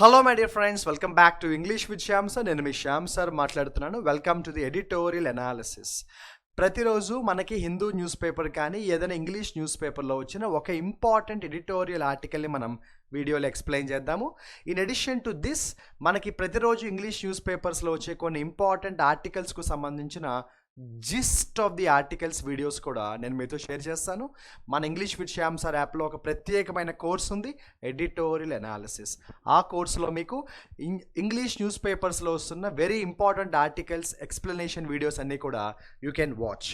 Hello my dear friends, welcome back to English with Shyam sir. నేను మీ Shyam sir మాట్లాడుతున్నాను. Welcome to the editorial analysis. ప్రతిరోజు మనకి Hindu news paper కానీ ఏదైనా ఇంగ్లీష్ న్యూస్ పేపర్లో వచ్చిన ఒక ఇంపార్టెంట్ ఎడిటోరియల్ ఆర్టికల్ని మనం వీడియోలో ఎక్స్ప్లెయిన్ చేద్దాము. ఇన్ అడిషన్ టు దిస్, మనకి ప్రతిరోజు ఇంగ్లీష్ న్యూస్ పేపర్స్లో వచ్చే కొన్ని ఇంపార్టెంట్ ఆర్టికల్స్కు సంబంధించిన gist of the articles videos కూడా నేను మీతో షేర్ చేస్తాను. మన ఇంగ్లీష్ విత్ శ్యామ్ సార్ యాప్లో ఒక ప్రత్యేకమైన కోర్స్ ఉంది, ఎడిటోరియల్ అనాలిసిస్. ఆ కోర్సులో మీకు ఇంగ్లీష్ న్యూస్ పేపర్స్లో వస్తున్న very important articles explanation videos అన్నీ కూడా you can watch.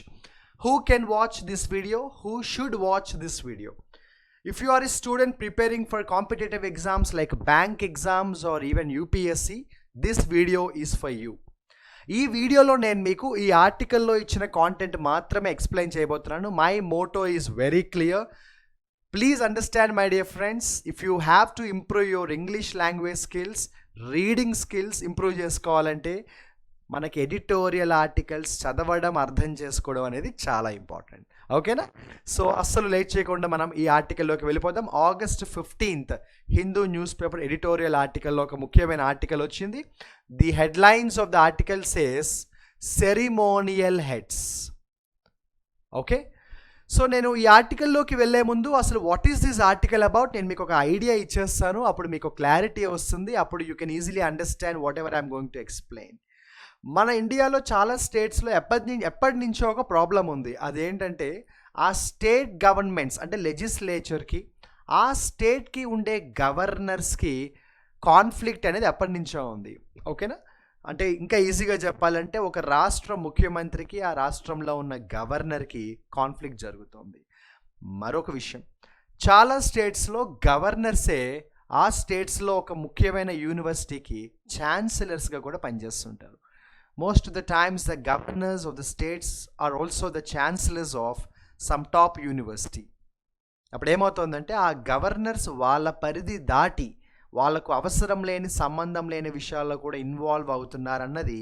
Who can watch this video? Who should watch this video? If you are a student preparing for competitive exams like bank exams or even UPSC, this video is for you. ఈ వీడియోలో నేను మీకు ఈ ఆర్టికల్లో ఇచ్చిన content మాత్రమే explain చేయబోతున్నాను. My motto is very clear. Please understand my dear friends, if you have to improve your English language skills, reading skills improve చేసుకోవాలంటే మనకి ఎడిటోరియల్ ఆర్టికల్స్ చదవడం, అర్థం చేసుకోవడం అనేది చాలా ఇంపార్టెంట్. ఓకేనా? సో అస్సలు లేట్ చేయకుండా మనం ఈ ఆర్టికల్లోకి వెళ్ళిపోదాం. August 15th Hindu news paper editorial ఆర్టికల్లో ఒక ముఖ్యమైన ఆర్టికల్ వచ్చింది. The headlines of the article says ceremonial heads. Okay, so నేను ఈ ఆర్టికల్లోకి వెళ్ళే ముందు అసలు what is this article about నేను మీకు ఒక ఐడియా ఇచ్చేస్తాను. అప్పుడు మీకు క్లారిటీ వస్తుంది. అప్పుడు you can easily understand what ever I'm going to explain. మన ఇండియాలో చాలా స్టేట్స్లో ఎప్పటి నుంచో ఒక ప్రాబ్లం ఉంది. అదేంటంటే ఆ స్టేట్ గవర్నమెంట్స్ అంటే లెజిస్లేచర్కి, ఆ స్టేట్కి ఉండే గవర్నర్స్కి కాన్ఫ్లిక్ట్ అనేది ఎప్పటి నుంచో ఉంది. ఓకేనా? అంటే ఇంకా ఈజీగా చెప్పాలంటే ఒక రాష్ట్ర ముఖ్యమంత్రికి ఆ రాష్ట్రంలో ఉన్న గవర్నర్కి కాన్ఫ్లిక్ట్ జరుగుతుంది. మరొక విషయం, చాలా స్టేట్స్లో గవర్నర్సే ఆ స్టేట్స్లో ఒక ముఖ్యమైన యూనివర్సిటీకి ఛాన్సలర్స్గా కూడా పనిచేస్తుంటారు. Most of the times the governors of the states are also the chancellors of some top university. అప్పుడు ఏమవుతుందంటే ఆ గవర్నర్స్ వాళ్ళ పరిధి దాటి వాళ్ళకు అవసరం లేని, సంబంధం లేని విషయాల్లో కూడా ఇన్వాల్వ్ అవుతున్నారన్నది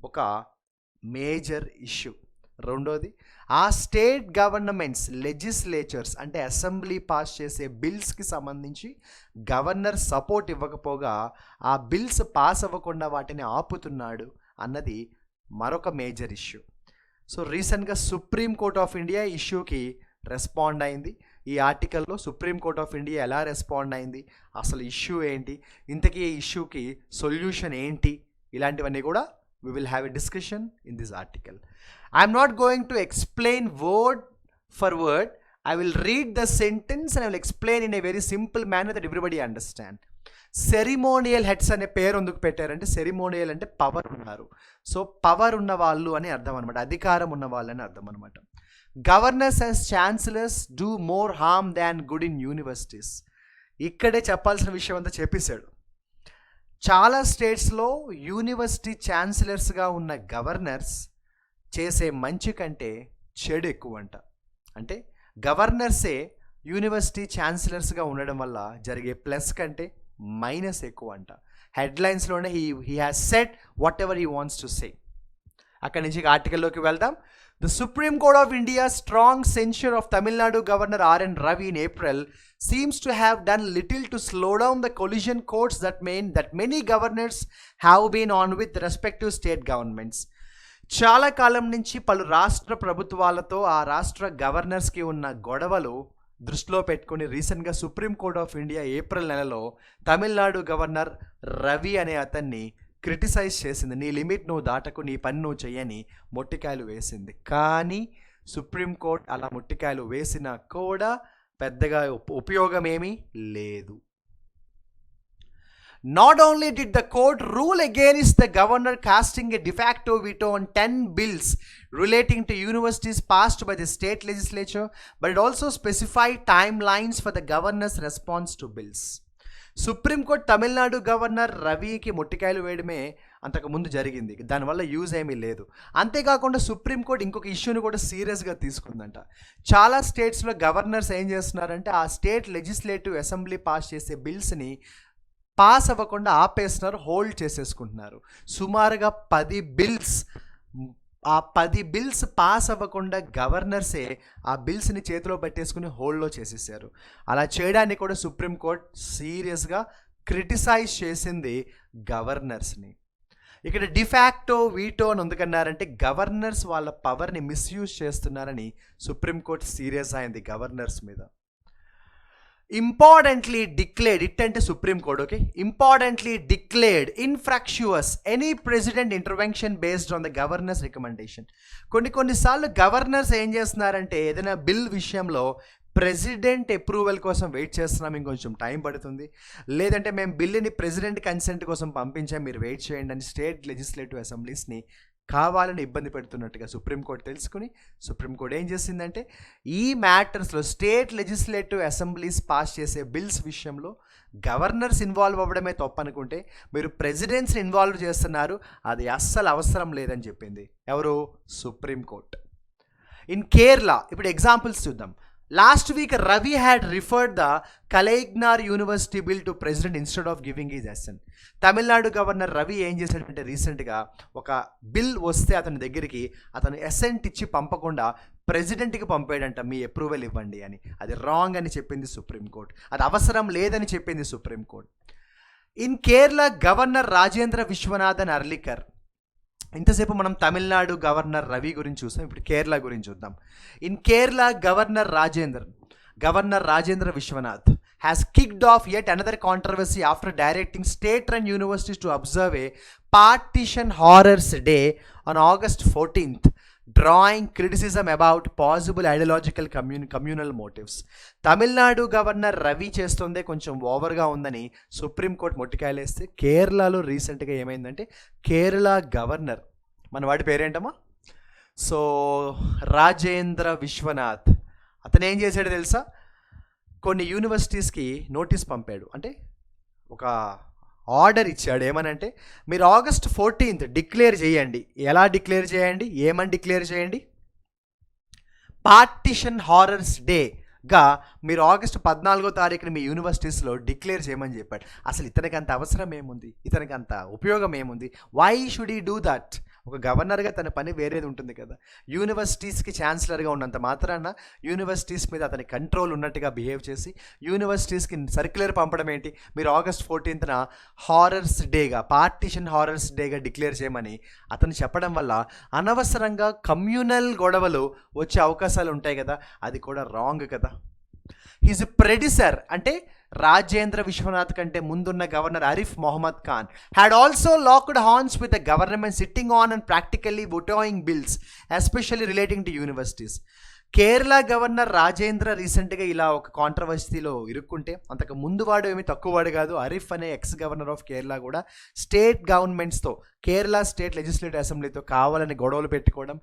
ఒక మేజర్ ఇష్యూ. రెండోది, ఆ స్టేట్ గవర్నమెంట్స్ లెజిస్లేచర్స్ అంటే అసెంబ్లీ పాస్ చేసే బిల్స్కి సంబంధించి గవర్నర్ సపోర్ట్ ఇవ్వకపోగా ఆ బిల్స్ పాస్ అవ్వకుండా వాటిని ఆపుతున్నాడు అన్నది మరొక మేజర్ ఇష్యూ. సో రీసెంట్గా సుప్రీం కోర్ట్ ఆఫ్ ఇండియా ఇష్యూకి రెస్పాండ్ అయింది. ఈ ఆర్టికల్లో సుప్రీం కోర్ట్ ఆఫ్ ఇండియా ఎలా రెస్పాండ్ అయింది, అసలు ఇష్యూ ఏంటి, ఇంతకీ ఈ ఇష్యూకి సొల్యూషన్ ఏంటి, ఇలాంటివన్నీ కూడా we will have a discussion in this article. I am not going to explain word for word. I will read the sentence and I will explain in a very simple manner that everybody understand. Ceremonial heads అనే పేరు ఎందుకు పెట్టారంటే, ceremonial అంటే power ఉన్నారు. So power ఉన్న వాళ్ళు అని అర్థం అనమాట, అధికారం ఉన్న వాళ్ళు అని అర్థం అనమాట. Governors and chancellors do more harm than good in universities. ఇక్కడే చెప్పాల్సిన విషయం అంతా చెప్పేశాడు. చాలా స్టేట్స్లో యూనివర్సిటీ ఛాన్సలర్స్గా ఉన్న గవర్నర్స్ చేసే మంచి కంటే చెడు ఎక్కువ అంట. అంటే గవర్నర్సే యూనివర్సిటీ ఛాన్సలర్స్గా ఉండడం వల్ల జరిగే ప్లస్ కంటే మైనస్ ఎక్కువ అంట. హెడ్లైన్స్లోనే he has set whatever he wants to say. అక్కడి నుంచి ఆర్టికల్లోకి వెళ్దాం. The supreme court of India strong censure of Tamil Nadu governor R.N. Ravi in April seems to have done little to slow down the collision courts that many governors have been on with respective state governments. చాలా కాలం నుంచి పలు రాష్ట్ర ప్రభుత్వాలతో ఆ రాష్ట్ర గవర్నర్స్కి ఉన్న గొడవలు దృష్టిలో పెట్టుకుని రీసెంట్గా supreme court of India April నెలలో తమిళనాడు గవర్నర్ రవి అనే అతన్ని క్రిటిసైజ్ చేసింది. నీ లిమిట్ నువ్వు దాటకు, నీ పని నువ్వు చెయ్యని మొట్టికాయలు వేసింది. కానీ సుప్రీంకోర్టు అలా మొట్టికాయలు వేసినా కూడా పెద్దగా ఉపయోగం ఏమీ లేదు. Not only did the court rule against the governor casting a de facto veto on 10 bills relating to universities passed by the state legislature, but it also specified timelines for the governor's response to bills. Supreme court Tamil Nadu governor రవికి మొట్టికాయలు వేయడమే అంతకుముందు జరిగింది. దానివల్ల use ఏమీ లేదు. అంతేకాకుండా supreme court ఇంకొక ఇష్యూని కూడా సీరియస్గా తీసుకుందంట. చాలా స్టేట్స్లో గవర్నర్స్ ఏం చేస్తున్నారంటే ఆ స్టేట్ లెజిస్లేటివ్ అసెంబ్లీ పాస్ చేసే బిల్స్ని పాస్ అవ్వకుండా ఆపేస్తున్నారు, హోల్డ్ చేసేసుకుంటున్నారు. సుమారుగా 10 బిల్స్, ఆ 10 బిల్స్ పాస్ అవ్వకుండా గవర్నర్సే ఆ బిల్స్ని చేతిలో పెట్టేసుకుని హోల్డ్లో చేసేసారు. అలా చేయడానికి కూడా సుప్రీంకోర్టు సీరియస్గా క్రిటిసైజ్ చేసింది గవర్నర్స్ని. ఇక్కడ డిఫాక్టో వీటో అని ఎందుకన్నారంటే గవర్నర్స్ వాళ్ళ పవర్ని మిస్యూజ్ చేస్తున్నారని సుప్రీంకోర్టు సీరియస్ అయింది గవర్నర్స్ మీద. ఇంపార్టెంట్లీ డిక్లేర్డ్, ఇట్ అంటే supreme court, okay, importantly declared infructuous any president intervention based on the governors recommendation. కొన్నిసార్లు గవర్నర్స్ ఏం చేస్తున్నారంటే ఏదైనా బిల్ విషయంలో ప్రెసిడెంట్ అప్రూవల్ కోసం వెయిట్ చేస్తున్నాం, ఇంకొంచెం టైం పడుతుంది, లేదంటే మేము బిల్లుని ప్రెసిడెంట్ కన్సెంట్ కోసం పంపించాం, మీరు వెయిట్ చేయండి అని స్టేట్ లెజిస్లేటివ్ అసెంబ్లీస్ని కావాలని ఇబ్బంది పెడుతున్నట్టుగా సుప్రీంకోర్టు తెలుసుకుని సుప్రీంకోర్టు ఏం చేసిందంటే ఈ మ్యాటర్స్లో స్టేట్ లెజిస్లేటివ్ అసెంబ్లీస్ పాస్ చేసే బిల్స్ విషయంలో గవర్నర్స్ ఇన్వాల్వ్ అవ్వడమే తప్పనుకుంటే మీరు ప్రెసిడెంట్స్ని ఇన్వాల్వ్ చేస్తున్నారు, అది అస్సలు అవసరం లేదని చెప్పింది ఎవరు? సుప్రీంకోర్టు. ఇన్ కేరళ ఇప్పుడు ఎగ్జాంపుల్స్ చూద్దాం. Last week, Ravi had referred the Kalaignnar University bill to President instead of giving his assent. Tamil Nadu governor Ravi ఏం చేశాడంటే రీసెంట్గా ఒక బిల్ వస్తే అతని దగ్గరికి అతను అసెంట్ ఇచ్చి పంపకుండా ప్రెసిడెంట్కి పంపాడంట, మీ అప్రూవల్ ఇవ్వండి అని. అది రాంగ్ అని చెప్పింది సుప్రీంకోర్టు, అది అవసరం లేదని చెప్పింది supreme court. In Kerala governor Rajendra Vishwanathan Arlekar. ఇంతసేపు మనం తమిళనాడు గవర్నర్ రవి గురించి చూసాం, ఇప్పుడు కేరళ గురించి చూద్దాం. In Kerala governor Rajendra Vishwanath has kicked off yet another controversy after directing state-run universities to observe a Partition Horrors Day on August 14th, drawing criticism about possible ideological communal motives. Tamil Nadu governor Ravi చేస్తుందే కొంచెం ఓవర్గా ఉందని సుప్రీంకోర్టు మొట్టికాయలేస్తే కేరళలో రీసెంట్గా ఏమైందంటే కేరళ గవర్నర్, మన వాడి పేరేంటమ్మా, సో రాజేంద్ర విశ్వనాథ్, అతను ఏం చేశాడో తెలుసా, కొన్ని యూనివర్సిటీస్కి నోటీస్ పంపాడు, అంటే ఒక ఆర్డర్ ఇచ్చాడు. ఏమనంటే మీరు August 14th డిక్లేర్ చేయండి. ఎలా డిక్లేర్ చేయండి, ఏమని డిక్లేర్ చేయండి? పార్టిషన్ హారర్స్ డేగా మీరు August 14th మీ యూనివర్సిటీస్లో డిక్లేర్ చేయమని చెప్పాడు. అసలు ఇతనికి అంత అవసరం ఏముంది, ఇతనికి అంత ఉపయోగం ఏముంది? వై షుడ్ ఈ డూ దట్? ఒక గవర్నర్గా తన పని వేరేది ఉంటుంది కదా. యూనివర్సిటీస్కి ఛాన్సలర్గా ఉన్నంత మాత్రాన యూనివర్సిటీస్ మీద అతని కంట్రోల్ ఉన్నట్టుగా బిహేవ్ చేసి యూనివర్సిటీస్కి సర్క్యులర్ పంపడం ఏంటి? మీరు August 14th హారర్స్ డేగా, పార్టిషన్ హారర్స్ డేగా డిక్లేర్ చేయమని అతను చెప్పడం వల్ల అనవసరంగా కమ్యూనల్ గొడవలు వచ్చే అవకాశాలు ఉంటాయి కదా, అది కూడా రాంగ్ కదా. హిజ్ ప్రెడిసర్ అంటే రాజేంద్ర విశ్వనాథ్ కంటే ముందున్న governor Arif Mohammad Khan had also locked horns with the government sitting on and practically vetoing bills especially relating to universities. Kerala governor Rajendra రీసెంట్గా ఇలా ఒక కాంట్రవర్సీలో ఇరుక్కుంటే, అంతకు ముందు వాడు ఏమి తక్కువవాడు కాదు, ఆరిఫ్ అనే ఎక్స్ గవర్నర్ ఆఫ్ కేరళ కూడా స్టేట్ గవర్నమెంట్స్తో, కేరళ స్టేట్ లెజిస్లేటివ్ అసెంబ్లీతో కావాలని గొడవలు పెట్టుకోవడం,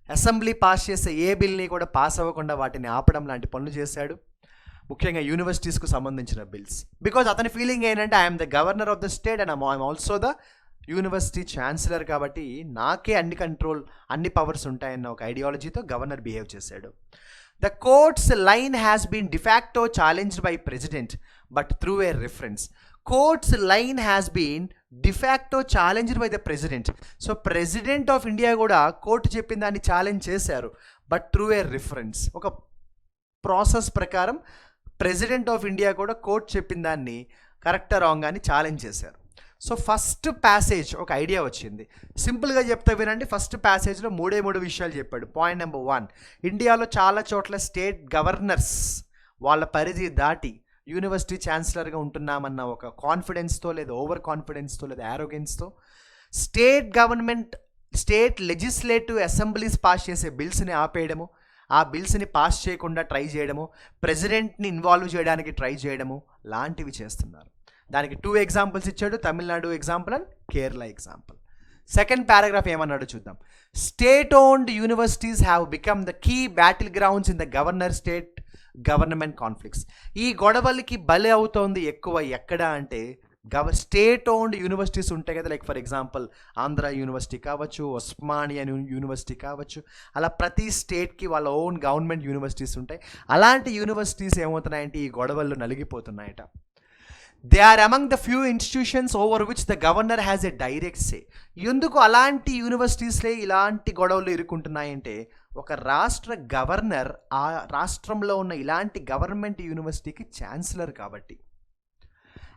అసెంబ్లీ పాస్ చేసే ఏ బిల్ని కూడా పాస్ అవ్వకుండా వాటిని ఆపడం లాంటి పనులు చేశాడు, ముఖ్యంగా యూనివర్సిటీస్కు సంబంధించిన బిల్స్. బికాజ్ అతని ఫీలింగ్ ఏంటంటే I'm the governor of the state and I'm also the university chancellor, కాబట్టి నాకే అన్ని కంట్రోల్, అన్ని పవర్స్ ఉంటాయన్న ఒక ఐడియాలజీతో గవర్నర్ బిహేవ్ చేశాడు. The courts line has been de facto challenged by president but through a reference. Courts line has been de facto challenged by the president. So president of India కూడా court చెప్పిన దాన్ని challenge చేశారు, but through a reference, ఒక process ప్రకారం president of India కూడా court చెప్పిన దాన్ని కరెక్టా రాంగ్ అని ఛాలెంజ్ చేశారు. సో ఫస్ట్ ప్యాసేజ్ ఒక ఐడియా వచ్చింది, సింపుల్గా చెప్తే వినండి. ఫస్ట్ ప్యాసేజ్లో మూడు విషయాలు చెప్పాడు. పాయింట్ నెంబర్ 1, ఇండియాలో చాలా చోట్ల స్టేట్ గవర్నర్స్ వాళ్ళ పరిధి దాటి యూనివర్సిటీ ఛాన్సలర్గా ఉంటున్నామన్న ఒక కాన్ఫిడెన్స్తో, లేదా ఓవర్ కాన్ఫిడెన్స్తో, లేదా యారోగెన్స్తో state government, state legislative assemblies pass చేసే బిల్స్ని ఆపేయడము, ఆ బిల్స్ని పాస్ చేయకుండా ట్రై చేయడము, ప్రెసిడెంట్ని ఇన్వాల్వ్ చేయడానికి ట్రై చేయడము లాంటివి చేస్తున్నారు. దానికి 2 ఎగ్జాంపుల్స్ ఇచ్చాడు, Tamil Nadu example and Kerala example. Second paragraph ఏమన్నాడో చూద్దాం. State owned universities have become the key battle grounds in the governor state government conflicts. ఈ గొడవలకి బలి అవుతోంది ఎక్కువ ఎక్కడ అంటే స్టేట్ ఓన్డ్ యూనివర్సిటీస్ ఉంటాయి కదా, like for example Andhra university కావచ్చు, ఉస్మానియా యూనివర్సిటీ కావచ్చు, అలా ప్రతి స్టేట్కి వాళ్ళ ఓన్ గవర్నమెంట్ యూనివర్సిటీస్ ఉంటాయి. అలాంటి యూనివర్సిటీస్ ఏమవుతున్నాయంటే ఈ గొడవల్లో నలిగిపోతున్నాయట. They are among the few institutions over which the governor has a direct say. ఎందుకు అలాంటి యూనివర్సిటీస్లే ఇలాంటి గొడవలు ఇరుక్కుంటున్నాయంటే ఒక రాష్ట్ర గవర్నర్ ఆ రాష్ట్రంలో ఉన్న ఇలాంటి గవర్నమెంట్ యూనివర్సిటీకి ఛాన్సలర్ కాబట్టి.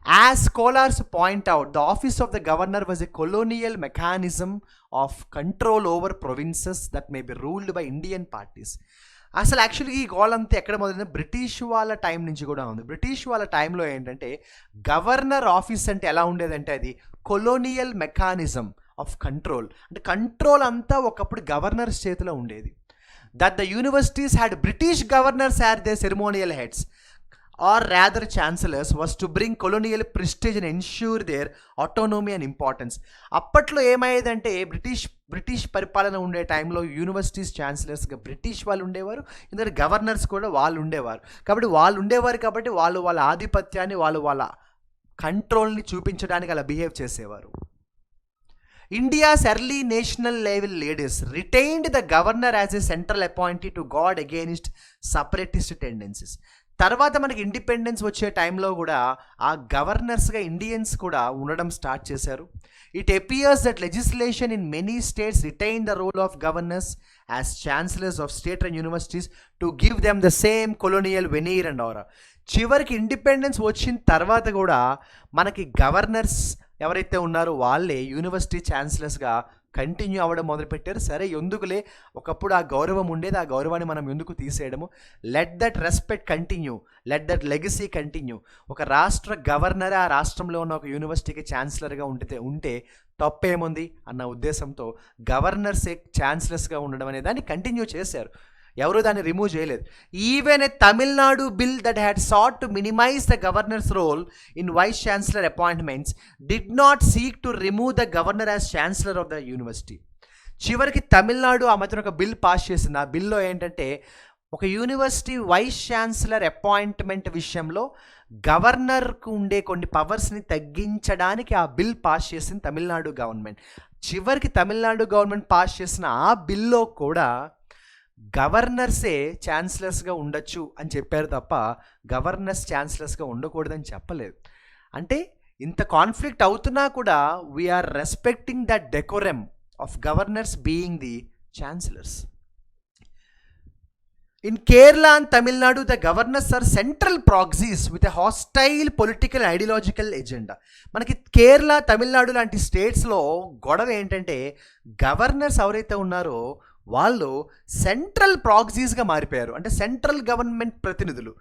As scholars point out, the office of the governor was a colonial mechanism of control over provinces that may be ruled by Indian parties. అసలు యాక్చువల్లీ ఈ గోల్ అంతా ఎక్కడ మొదలైంది? బ్రిటిష్ వాళ్ళ టైం నుంచి కూడా ఉంది. బ్రిటిష్ వాళ్ళ టైంలో ఏంటంటే గవర్నర్ ఆఫీస్ అంటే ఎలా ఉండేదంటే అది కొలోనియల్ మెకానిజం ఆఫ్ కంట్రోల్. అంటే కంట్రోల్ అంతా ఒకప్పుడు గవర్నర్స్ చేతిలో ఉండేది. That the universities had British governors are they ceremonial heads or rather chancellors was to bring colonial prestige and ensure their autonomy and importance. అప్పట్లో ఏమయ్యేదంటే బ్రిటిష్ పరిపాలన ఉండే టైంలో universities ఛాన్సలర్స్గా British వాళ్ళు ఉండేవారు, ఎందుకంటే గవర్నర్స్ కూడా వాళ్ళు ఉండేవారు. కాబట్టి వాళ్ళు వాళ్ళ ఆధిపత్యాన్ని వాళ్ళ కంట్రోల్ని చూపించడానికి అలా బిహేవ్ చేసేవారు. India's early national level leaders retained the governor as a central appointee to guard against separatist tendencies. తర్వాత మనకి ఇండిపెండెన్స్ వచ్చే టైంలో కూడా ఆ గవర్నర్స్గా ఇండియన్స్ కూడా ఉండడం స్టార్ట్ చేశారు. It appears that legislation in many states retain the role of governors as chancellors of state and universities to give them the same colonial veneer and aura. చివరికి ఇండిపెండెన్స్ వచ్చిన తర్వాత కూడా మనకి గవర్నర్స్ ఎవరైతే ఉన్నారో వాళ్ళే యూనివర్సిటీ ఛాన్సలర్స్గా కంటిన్యూ అవ్వడం మొదలుపెట్టారు. సరే ఎందుకులే, ఒకప్పుడు ఆ గౌరవం ఉండేది, ఆ గౌరవాన్ని మనం ఎందుకు తీసేయడము, let that respect continue, let that legacy continue. ఒక రాష్ట్ర గవర్నర్ ఆ రాష్ట్రంలో ఉన్న ఒక యూనివర్సిటీకి ఛాన్సలర్గా ఉంటే తప్పేముంది అన్న ఉద్దేశంతో గవర్నర్సే ఛాన్సలర్స్గా ఉండడం అనే దాన్ని కంటిన్యూ చేశారు. ఎవరు దాన్ని రిమూవ్ చేయలేదు. Even a Tamil Nadu bill that had sought to minimize the governor's role in vice chancellor appointments did not seek to remove the governor as chancellor of the university. చివరికి తమిళనాడు ఆ మధ్యన ఒక బిల్ పాస్ చేసింది. ఆ బిల్లో ఏంటంటే ఒక యూనివర్సిటీ వైస్ ఛాన్సలర్ అపాయింట్మెంట్ విషయంలో గవర్నర్కు ఉండే కొన్ని పవర్స్ని తగ్గించడానికి ఆ బిల్ పాస్ చేసింది తమిళనాడు గవర్నమెంట్. చివరికి తమిళనాడు గవర్నమెంట్ పాస్ చేసిన ఆ బిల్లో కూడా గవర్నర్సే ఛాన్సలర్స్గా ఉండొచ్చు అని చెప్పారు తప్ప గవర్నర్స్ ఛాన్సలర్స్గా ఉండకూడదని చెప్పలేదు. అంటే ఇంత కాన్ఫ్లిక్ట్ అవుతున్నా కూడా we are respecting the decorum of governors being the chancellors. In Kerala and Tamil Nadu, the governors are central proxies with a hostile political and ideological agenda. మనకి కేరళ, తమిళనాడు లాంటి స్టేట్స్లో గొడవ ఏంటంటే గవర్నర్స్ ఎవరైతే ఉన్నారో వాళ్ళు సెంట్రల్ ప్రాక్సీస్గా మారిపోయారు. అంటే సెంట్రల్ గవర్నమెంట్ ప్రతినిధులు.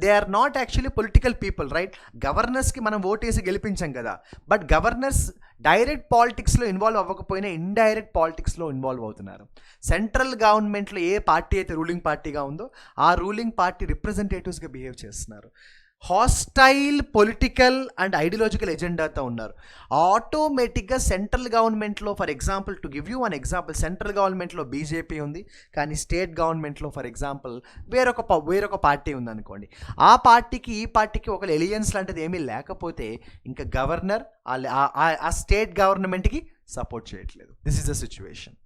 They are not actually political people, right? గవర్నర్స్కి మనం ఓటేసి గెలిపించాం కదా, బట్ గవర్నర్స్ డైరెక్ట్ పాలిటిక్స్లో ఇన్వాల్వ్ అవ్వకపోయినా ఇండైరెక్ట్ పాలిటిక్స్లో ఇన్వాల్వ్ అవుతున్నారు. సెంట్రల్ గవర్నమెంట్లో ఏ పార్టీ అయితే రూలింగ్ పార్టీగా ఉందో ఆ రూలింగ్ పార్టీ రిప్రజెంటేటివ్స్గా బిహేవ్ చేస్తున్నారు. హాస్టైల్ పొలిటికల్ అండ్ ఐడియాలజికల్ ఎజెండాతో ఉన్నారు. ఆటోమేటిక్గా సెంట్రల్ గవర్నమెంట్లో, for example to give you one example, central గవర్నమెంట్లో బీజేపీ ఉంది, కానీ స్టేట్ గవర్నమెంట్లో ఫర్ ఎగ్జాంపుల్ వేరొక పార్టీ ఉందనుకోండి. ఆ పార్టీకి ఈ పార్టీకి ఒక ఎలియన్స్ లాంటిది ఏమీ లేకపోతే ఇంకా గవర్నర్ ఆ స్టేట్ గవర్నమెంట్కి సపోర్ట్ చేయట్లేదు. This is the situation.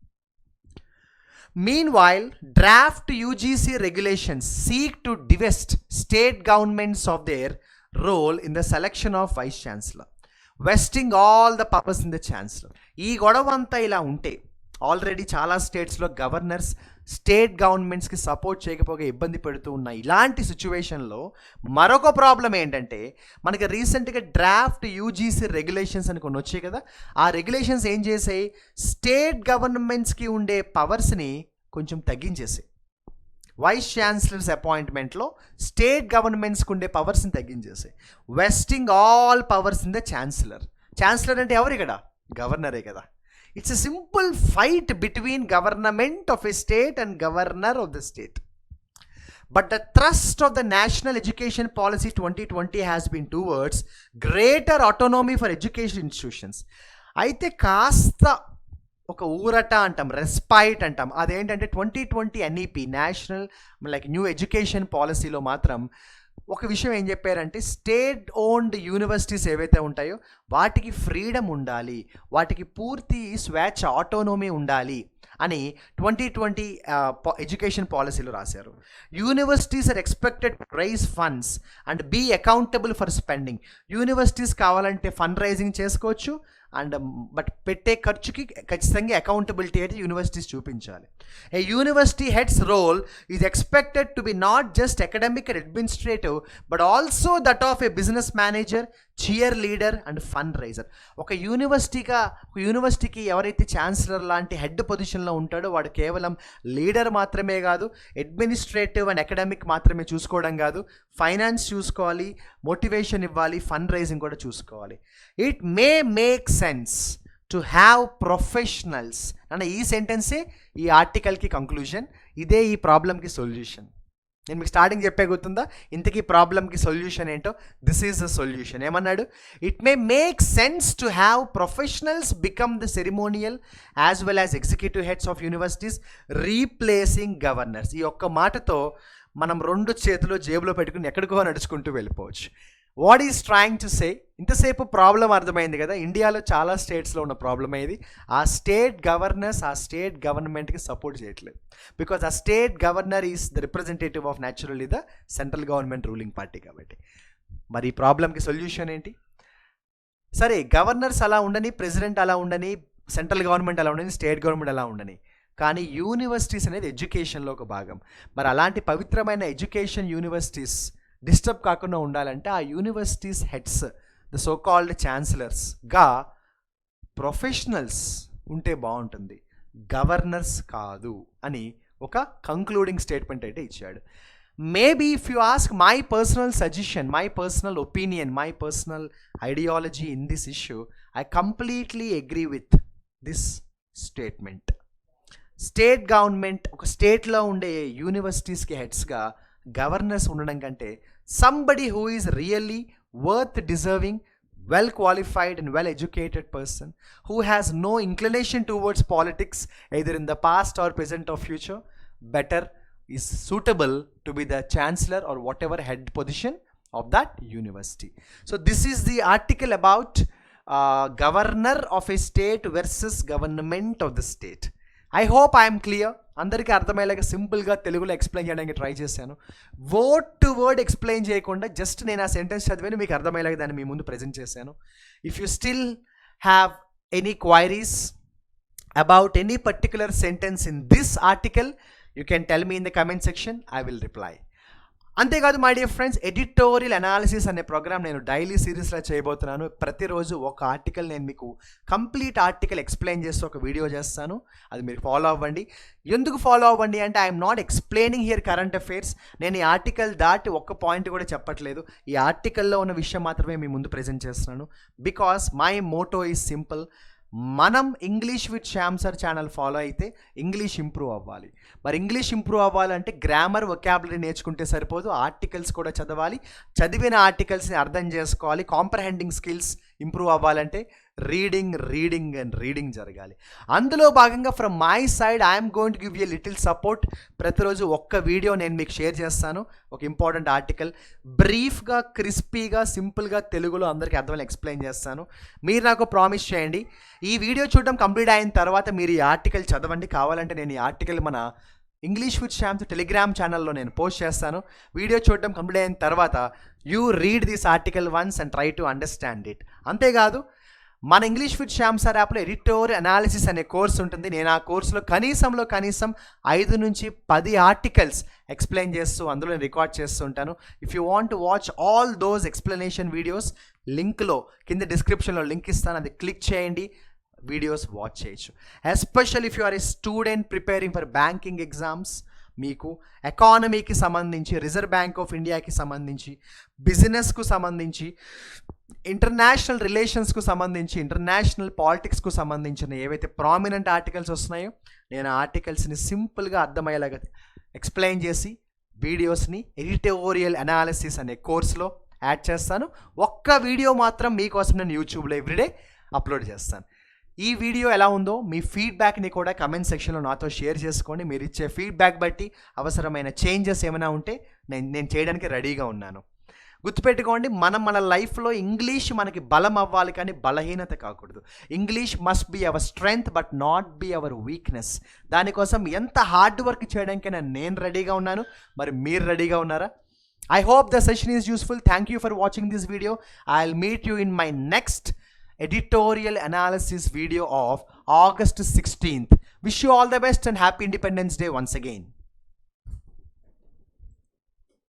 Meanwhile, draft UGC regulations seek to divest state governments of their role in the selection of vice chancellor, vesting all the powers in the chancellor. ఈ గొడవ అంతా ఇలా ఉంటే already చాలా స్టేట్స్లో governors state గవర్నమెంట్స్కి support చేయకపోగా ఇబ్బంది పెడుతూ ఉన్నాయి. ఇలాంటి సిచ్యువేషన్లో మరొక ప్రాబ్లం ఏంటంటే మనకి రీసెంట్గా డ్రాఫ్ట్ యూజీసీ రెగ్యులేషన్స్ అని కొన్ని వచ్చాయి కదా. ఆ రెగ్యులేషన్స్ ఏం చేసాయి? స్టేట్ గవర్నమెంట్స్కి ఉండే పవర్స్ని కొంచెం తగ్గించేసాయి. వైస్ ఛాన్సలర్స్ అపాయింట్మెంట్లో స్టేట్ గవర్నమెంట్స్కి ఉండే పవర్స్ని తగ్గించేసాయి. Vesting all powers in the chancellor. Chancellor అంటే ఎవరు ఇక్కడ? గవర్నరే కదా. It's a simple fight between government of a state and governor of the state. But the thrust of the National Education Policy 2020 has been towards greater autonomy for education institutions. అయితే కాస్త ఒక ఊరట అంటాం, respite అంటాం. అదేంటంటే 2020 NEP national new education పాలసీలో మాత్రం ఒక విషయం ఏం చెప్పారంటే స్టేట్ ఓన్డ్ యూనివర్సిటీస్ ఏవైతే ఉంటాయో వాటికి ఫ్రీడమ్ ఉండాలి, వాటికి పూర్తి స్వేచ్ఛ, ఆటోనోమీ ఉండాలి అని 2020 ఎడ్యుకేషన్ పాలసీలో రాశారు. Universities are expected to raise funds and be accountable for spending. Universities కావాలంటే ఫండ్ రైజింగ్ చేసుకోవచ్చు, అండ్ బట్ పెట్టే ఖర్చుకి ఖచ్చితంగా అకౌంటబిలిటీ అయితే యూనివర్సిటీస్ చూపించాలి. A university heads role is expected to be not just academic and administrative but also that of a business manager, cheer leader and fund raiser. ఒక యూనివర్సిటీకి ఎవరైతే chancellor లాంటి హెడ్ పొజిషన్లో ఉంటాడో వాడు కేవలం లీడర్ మాత్రమే కాదు, అడ్మినిస్ట్రేటివ్ అండ్ అకాడమిక్ మాత్రమే చూసుకోవడం కాదు, ఫైనాన్స్ చూసుకోవాలి, మోటివేషన్ ఇవ్వాలి, ఫండ్ రైజింగ్ కూడా చూసుకోవాలి. It may make sense to have professionals అన్న ఈ సెంటెన్సే ఈ ఆర్టికల్కి కంక్లూజన్. ఇదే ఈ ప్రాబ్లంకి సొల్యూషన్. నేను మీకు స్టార్టింగ్ చెప్పే గుర్తుందా, ఇంతకీ ప్రాబ్లమ్కి సొల్యూషన్ ఏంటో? This is the solution. ఏమన్నాడు? It may make sense to have professionals become the ceremonial as well as executive heads of universities replacing governors. ఈ ఒక్క మాటతో మనం 2 చేతులు జేబులో పెట్టుకుని ఎక్కడికో నడుచుకుంటూ వెళ్ళిపోవచ్చు. What is trying to say? ఇంతసేపు ప్రాబ్లం అర్థమైంది కదా, ఇండియాలో చాలా స్టేట్స్లో ఉన్న ప్రాబ్లం ఇది. ఆ స్టేట్ గవర్నర్స్ ఆ స్టేట్ గవర్నమెంట్కి సపోర్ట్ చేయట్లేదు. బికాజ్ ఆ state governor is the representative of naturally the central government ruling party కాబట్టి. మరి ఈ ప్రాబ్లంకి సొల్యూషన్ ఏంటి? సరే, గవర్నర్స్ అలా ఉండని, ప్రెసిడెంట్ అలా ఉండని, సెంట్రల్ గవర్నమెంట్ అలా ఉండని, స్టేట్ గవర్నమెంట్ అలా ఉండని, కానీ యూనివర్సిటీస్ అనేది ఎడ్యుకేషన్లో ఒక భాగం. మరి అలాంటి పవిత్రమైన ఎడ్యుకేషన్ యూనివర్సిటీస్ డిస్టర్బ్ కాకుండా ఉండాలంటే ఆ universities heads, the so called ఛాన్సలర్స్గా ప్రొఫెషనల్స్ ఉంటే బాగుంటుంది, గవర్నర్స్ కాదు అని ఒక కంక్లూడింగ్ స్టేట్మెంట్ అయితే ఇచ్చాడు. Maybe if you ask my personal suggestion, my personal opinion, my personal ideology in this issue, I completely agree with this statement. State government, ఒక స్టేట్లో ఉండే యూనివర్సిటీస్కి హెడ్స్గా గవర్నర్స్ ఉండడం కంటే somebody who is really worth deserving, well qualified and well educated person who has no inclination towards politics either in the past or present or future, better is suitable to be the chancellor or whatever head position of that university. So this is the article about governor of a state versus government of the state. I hope I am clear. అందరికీ అర్థమయ్యేలాగా సింపుల్గా తెలుగులో explain చేయడానికి try చేశాను. Word to word explain చేయకుండా just నేను ఆ sentence చదివాను, మీకు అర్థమయ్యేలాగా దాన్ని మీ ముందు ప్రజెంట్ చేశాను. If you still have any queries about any particular sentence in this article, you can tell me in the comment section, I will reply. అంతేకాదు my dear friends, editorial analysis అనే programme నేను daily సిరీస్లో చేయబోతున్నాను. ప్రతిరోజు ఒక article నేను మీకు complete article explain చేస్తూ ఒక వీడియో చేస్తాను. అది మీరు ఫాలో అవ్వండి. ఎందుకు ఫాలో అవ్వండి అంటే, I'm not explaining here current affairs. నేను ఈ ఆర్టికల్ దాటి ఒక్క పాయింట్ కూడా చెప్పట్లేదు. ఈ ఆర్టికల్లో ఉన్న విషయం మాత్రమే మీ ముందు ప్రజెంట్ చేస్తున్నాను. Because my motto is simple. మనం English with Shyam sir channel follow అయితే ఇంగ్లీష్ ఇంప్రూవ్ అవ్వాలి. మరి ఇంగ్లీష్ ఇంప్రూవ్ అవ్వాలంటే గ్రామర్, వొకాబులరీ నేర్చుకుంటే సరిపోదు, ఆర్టికల్స్ కూడా చదవాలి. చదివిన ఆర్టికల్స్ని అర్థం చేసుకోవాలి. కాంప్రహెండింగ్ స్కిల్స్ ఇంప్రూవ్ అవ్వాలంటే రీడింగ్ జరగాలి. అందులో భాగంగా from my side I'm going to give you little support. ప్రతిరోజు ఒక్క వీడియో నేను మీకు షేర్ చేస్తాను, ఒక ఇంపార్టెంట్ ఆర్టికల్ బ్రీఫ్గా, క్రిస్పీగా, సింపుల్గా తెలుగులో అందరికీ అర్థమని ఎక్స్ప్లెయిన్ చేస్తాను. మీరు నాకు ప్రామిస్ చేయండి, ఈ వీడియో చూడడం కంప్లీట్ అయిన తర్వాత మీరు ఈ ఆర్టికల్ చదవండి. కావాలంటే నేను ఈ ఆర్టికల్ మన ఇంగ్లీష్ విత్ శ్యామ్ టెలిగ్రామ్ ఛానల్లో నేను పోస్ట్ చేస్తాను. వీడియో చూడడం కంప్లీట్ అయిన తర్వాత you read this article once and try to understand it. అంతేకాదు, మన ఇంగ్లీష్ విత్ శ్యామ్ సార్ యాప్లో ఎడిటోరియల్ అనాలిసిస్ అనే కోర్స్ ఉంటుంది. నేను ఆ కోర్సులో కనీసం 5 నుంచి 10 ఆర్టికల్స్ ఎక్స్ప్లెయిన్ చేస్తూ అందులో రికార్డ్ చేస్తూ ఉంటాను. If you want to watch all those explanation videos, లింక్లో కింద డిస్క్రిప్షన్లో లింక్ ఇస్తాను, అది క్లిక్ చేయండి, వీడియోస్ వాచ్ చేయొచ్చు. Especial if you are a student preparing for banking exams, మీకు ఎకానమీకి సంబంధించి, రిజర్వ్ బ్యాంక్ ఆఫ్ ఇండియాకి సంబంధించి, బిజినెస్కు సంబంధించి, ఇంటర్నేషనల్ రిలేషన్స్కు సంబంధించి, ఇంటర్నేషనల్ పాలిటిక్స్కు సంబంధించిన ఏవైతే ప్రామినెంట్ ఆర్టికల్స్ వస్తున్నాయో, నేను ఆ ఆర్టికల్స్ని సింపుల్గా అర్థమయ్యేలాగా ఎక్స్ప్లెయిన్ చేసి వీడియోస్ని ఎడిటోరియల్ అనాలిసిస్ అనే కోర్సులో యాడ్ చేస్తాను. ఒక్క వీడియో మాత్రం మీకోసం నేను యూట్యూబ్లో ఎవ్రీడే అప్లోడ్ చేస్తాను. ఈ వీడియో ఎలా ఉందో మీ ఫీడ్బ్యాక్ని కూడా కమెంట్ సెక్షన్లో నాతో షేర్ చేసుకోండి. మీరు ఇచ్చే ఫీడ్బ్యాక్ బట్టి అవసరమైన చేంజెస్ ఏమైనా ఉంటే నేను చేయడానికి రెడీగా ఉన్నాను. గుర్తుపెట్టుకోండి, మన లైఫ్లో ఇంగ్లీష్ మనకి బలం అవ్వాలి కానీ బలహీనత కాకూడదు. English must be our strength but not be our weakness. దానికోసం ఎంత హార్డ్ వర్క్ చేయడానికైనా నేను రెడీగా ఉన్నాను. మరి మీరు రెడీగా ఉన్నారా? I hope the session is useful. Thank you for watching this video. I'll meet you in my next editorial analysis video of August 16th. Wish you all the best and happy Independence Day once again.